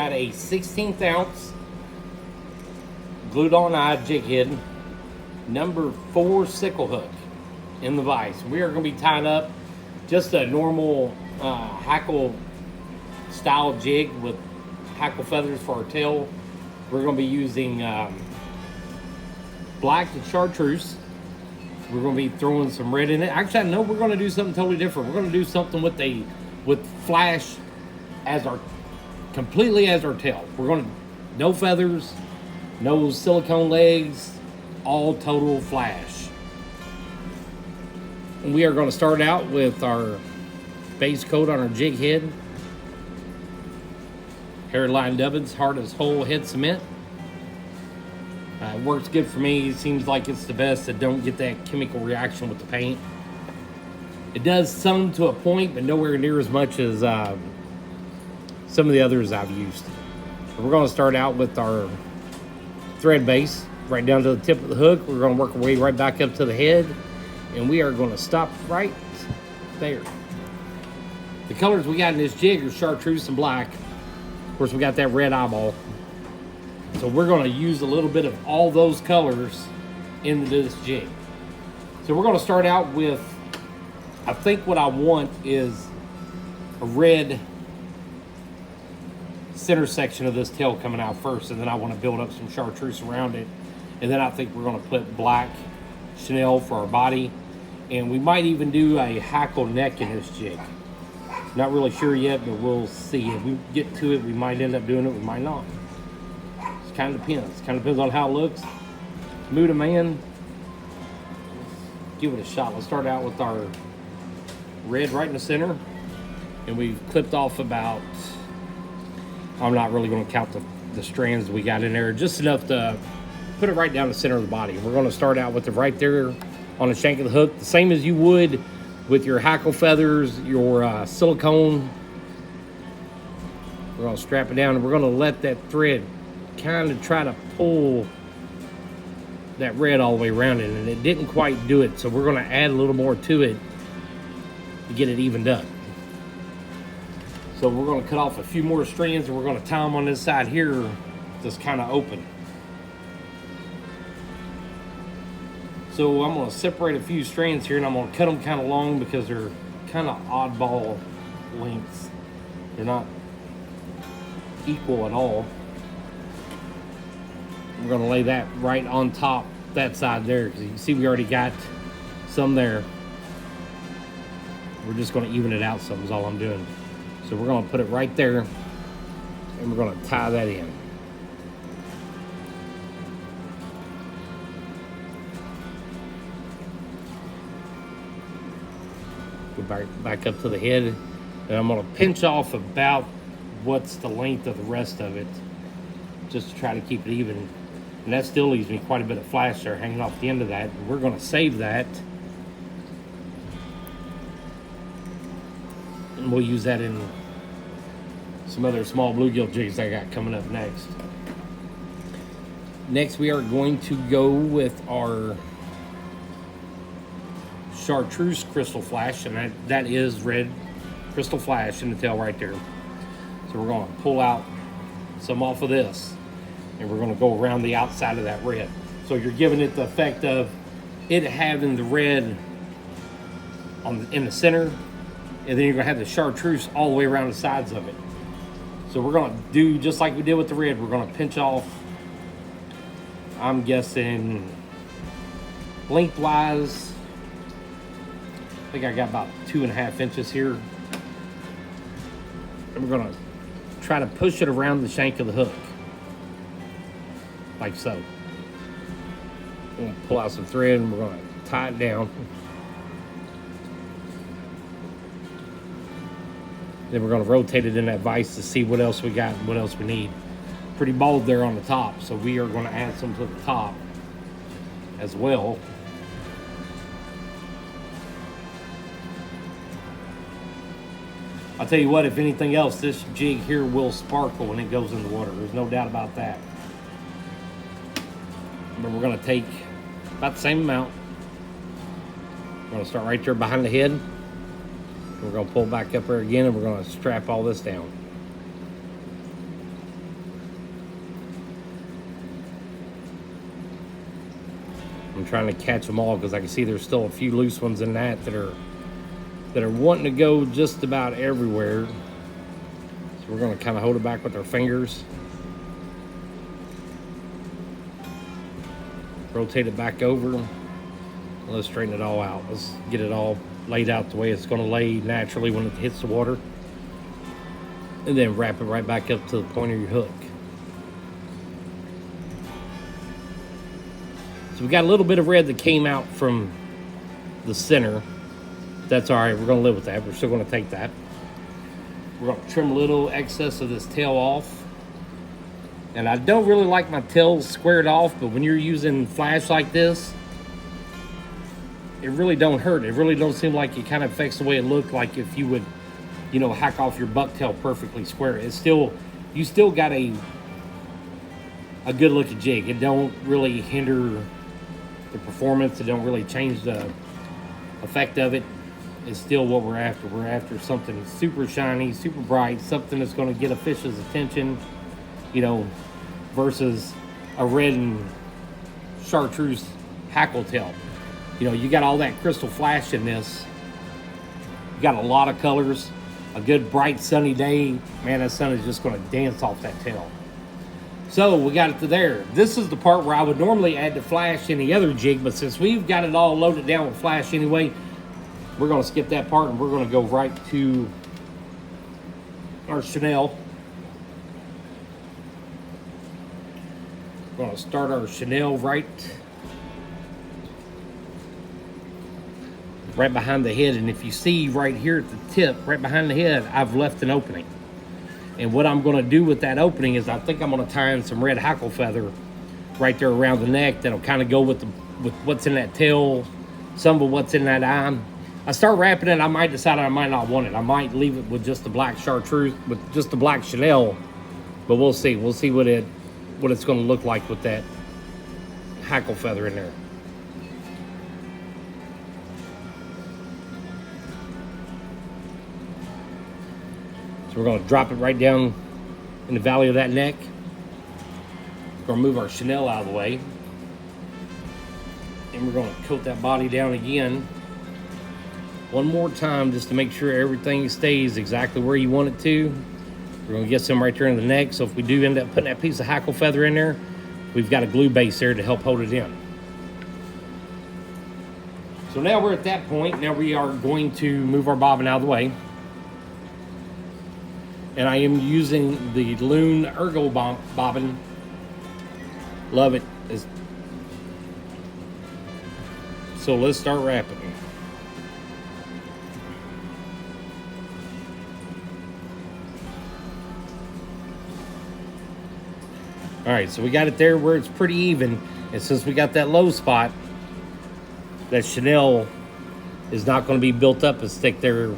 got a 16th ounce glued on eye jig head, number 4 sickle hook in the vise. We are going to be tying up just a normal hackle style jig with hackle feathers for our tail. We're going to be using black and chartreuse. We're going to be throwing some red in it. Actually, I know we're going to do something totally different. We're going to do something with flash as our completely as our tail. We're going to no feathers, no silicone legs, all total flash. And we are going to start out with our base coat on our jig head. Hairline Dubbins, hard as whole head cement. It works good for me. It seems like it's the best that don't get that chemical reaction with the paint. It does some to a point, but nowhere near as much as some of the others I've used. So we're going to start out with our thread base right down to the tip of the hook. We're going to work our way right back up to the head, and we are going to stop right there. The colors we got in this jig are chartreuse and black. Of course, we got that red eyeball. So we're going to use a little bit of all those colors into this jig. So we're going to start out with, I think what I want is a red center section of this tail coming out first, and then I want to build up some chartreuse around it. And then I think we're going to put black chenille for our body. And we might even do a hackle neck in this jig. Not really sure yet, but we'll see. If we get to it, we might end up doing it, we might not. It kind of depends. Kind of depends on how it looks. Mood of man. Let's give it a shot. Let's start out with our red right in the center. And we've clipped off about, I'm not really going to count the strands we got in there. Just enough to put it right down the center of the body. We're going to start out with it right there on the shank of the hook. The same as you would with your hackle feathers, your silicone. We're going to strap it down, and we're going to let that thread kind of try to pull that red all the way around it, and it didn't quite do it, so we're going to add a little more to it to get it evened up. So we're going to cut off a few more strands, and we're going to tie them on this side here that's kind of open. So I'm going to separate a few strands here, and I'm going to cut them kind of long because they're kind of oddball lengths. They're not equal at all. We're going to lay that right on top, that side there, because you can see we already got some there. We're just going to even it out some is all I'm doing. So we're going to put it right there, and we're going to tie that in. Go back up to the head, and I'm going to pinch off about what's the length of the rest of it, just to try to keep it even. And that still leaves me quite a bit of flash there hanging off the end of that. We're going to save that, and we'll use that in some other small bluegill jigs I got coming up next. Next, we are going to go with our chartreuse crystal flash, and that is red crystal flash in the tail right there. So we're going to pull out some off of this, and we're going to go around the outside of that red. So you're giving it the effect of it having the red in the center, and then you're going to have the chartreuse all the way around the sides of it. So we're going to do just like we did with the red. We're going to pinch off, I'm guessing lengthwise, I think I got about 2.5 inches here. And we're going to try to push it around the shank of the hook, like so. We're going to pull out some thread, and we're going to tie it down. Then we're going to rotate it in that vise to see what else we got and what else we need. Pretty bold there on the top, so we are going to add some to the top as well. I'll tell you what, if anything else, this jig here will sparkle when it goes in the water. There's no doubt about that. But we're going to take about the same amount. We're going to start right there behind the head. We're going to pull back up there again, and we're going to strap all this down. I'm trying to catch them all because I can see there's still a few loose ones in that are wanting to go just about everywhere. So we're going to kind of hold it back with our fingers. Rotate it back over. Let's straighten it all out. Let's get it all laid out the way it's going to lay naturally when it hits the water. And then wrap it right back up to the point of your hook. So we got a little bit of red that came out from the center. That's all right. We're going to live with that. We're still going to take that. We're going to trim a little excess of this tail off. And I don't really like my tails squared off, but when you're using flash like this, it really don't hurt. It really don't seem like it kind of affects the way it looked like if you would, you know, hack off your bucktail perfectly square. It's still, you still got a good looking jig. It don't really hinder the performance. It don't really change the effect of it. It's still what we're after. We're after something super shiny, super bright, something that's going to get a fish's attention, you know, versus a red and chartreuse hackle tail. You know, you got all that crystal flash in this. You got a lot of colors. A good bright sunny day, man, that sun is just going to dance off that tail. So we got it to there. This is the part where I would normally add the flash in the other jig, but since we've got it all loaded down with flash anyway, we're going to skip that part and we're going to go right to our chenille. We're going to start our chenille right behind the head. And if you see right here at the tip, right behind the head, I've left an opening. And what I'm going to do with that opening is I think I'm going to tie in some red hackle feather right there around the neck. That'll kind of go with what's in that tail, some of what's in that eye. I start wrapping it, I might decide I might not want it. I might leave it with just the black chartreuse, with just the black chenille, but we'll see. We'll see what it's going to look like with that hackle feather in there. So we're going to drop it right down in the valley of that neck. We're going to move our chenille out of the way. And we're going to coat that body down again one more time just to make sure everything stays exactly where you want it to. We're going to get some right there in the neck. So if we do end up putting that piece of hackle feather in there, we've got a glue base there to help hold it in. So now we're at that point. Now we are going to move our bobbin out of the way. And I am using the Loon Ergo bobbin. Love it. So let's start wrapping. All right, so we got it there where it's pretty even. And since we got that low spot, that chenille is not going to be built up as thick there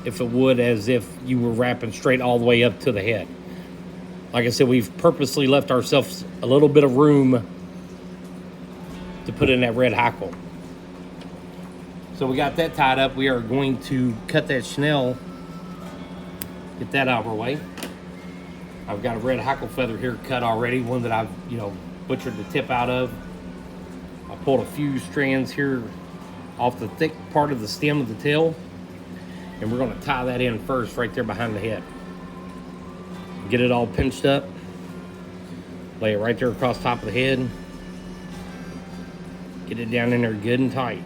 if it would as if you were wrapping straight all the way up to the head. Like I said, we've purposely left ourselves a little bit of room to put in that red hackle. So we got that tied up. We are going to cut that chenille, get that out of our way. I've got a red hackle feather here cut already, one that I've, butchered the tip out of. I pulled a few strands here off the thick part of the stem of the tail, and we're going to tie that in first right there behind the head. Get it all pinched up, lay it right there across the top of the head, get it down in there good and tight.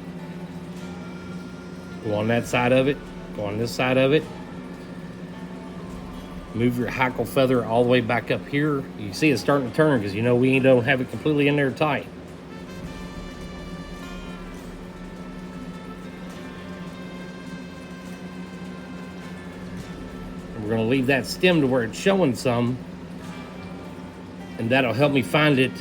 Go on that side of it, go on this side of it. Move your hackle feather all the way back up here. You see it's starting to turn because we don't have it completely in there tight. And we're going to leave that stem to where it's showing some, and that'll help me find it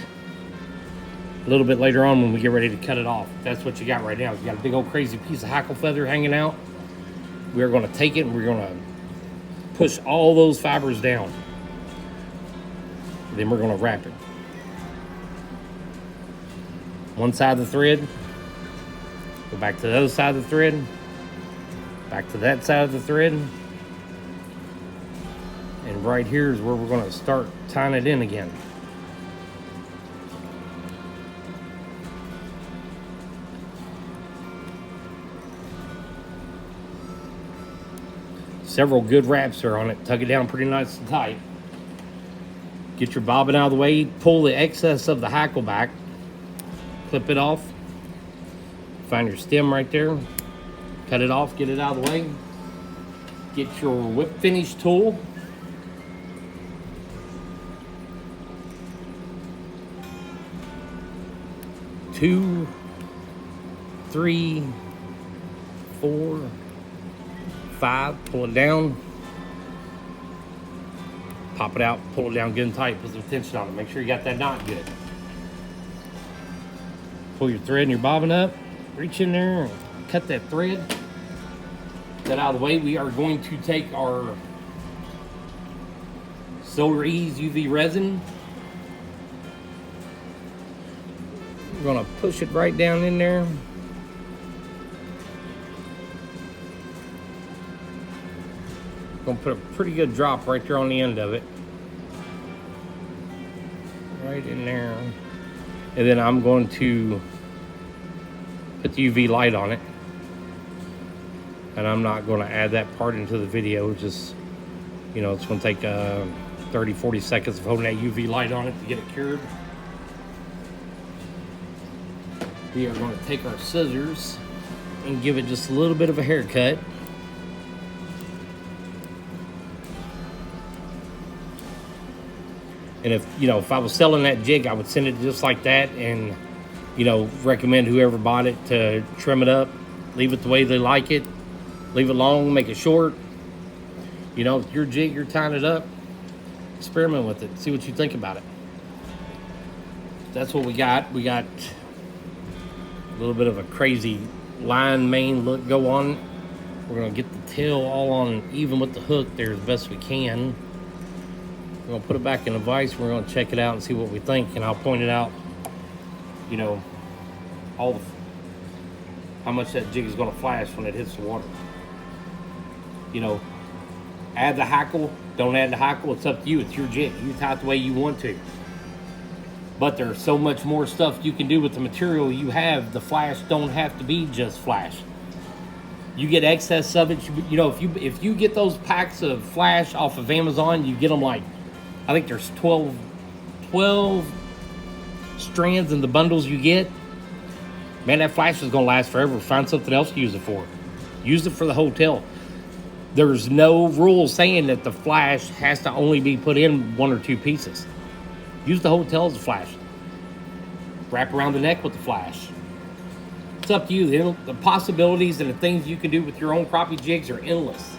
a little bit later on when we get ready to cut it off. That's what you got right now. You got a big old crazy piece of hackle feather hanging out. We're going to take it and we're going to push all those fibers down. Then we're going to wrap it. One side of the thread, go back to the other side of the thread, back to that side of the thread, and right here is where we're going to start tying it in again. several good wraps are on it. Tug it down pretty nice and tight. Get your bobbin out of the way. Pull the excess of the hackle back. Clip it off. Find your stem right there. Cut it off. Get it out of the way. Get your whip finish tool. Two, 3, 4, 5. Pull it down. Pop it out. Pull it down good and tight. Put some tension on it. Make sure you got that knot good. Pull your thread and your bobbin up. Reach in there and cut that thread. Get that out of the way. We are going to take our Solar Ease UV resin. We're gonna push it right down in there. Gonna put a pretty good drop right there on the end of it. Right in there. And then I'm going to put the UV light on it. And I'm not gonna add that part into the video. Just, you know, it's gonna take 30, 40 seconds of holding that UV light on it to get it cured. We are going to take our scissors and give it just a little bit of a haircut. And if I was selling that jig, I would send it just like that, and recommend whoever bought it to trim it up, leave it the way they like it, leave it long, make it short. Your jig, you're tying it up, experiment with it, see what you think about it. That's what we got. We got a little bit of a crazy line mane look go on. We're gonna get the tail all on even with the hook there as best we can. We're gonna put it back in the vise. We're gonna check it out and see what we think, and I'll point it out, how much that jig is gonna flash when it hits the water. Add the hackle, don't add the hackle, it's up to you. It's your jig. You tie it the way you want to. But there's so much more stuff you can do with the material you have. The flash don't have to be just flash. You get excess of it. If you get those packs of flash off of Amazon, you get them like, I think there's 12 strands in the bundles you get. Man, that flash is gonna last forever. Find something else to use it for. Use it for the hotel. There's no rule saying that the flash has to only be put in 1 or 2 pieces. Use the hotel as a flash. Wrap around the neck with the flash. It's up to you. The possibilities and the things you can do with your own crappie jigs are endless.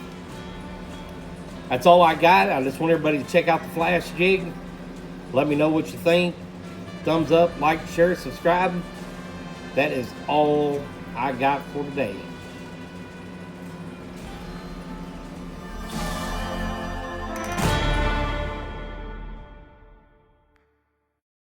That's all I got. I just want everybody to check out the flash jig. Let me know what you think. Thumbs up, like, share, subscribe. That is all I got for today.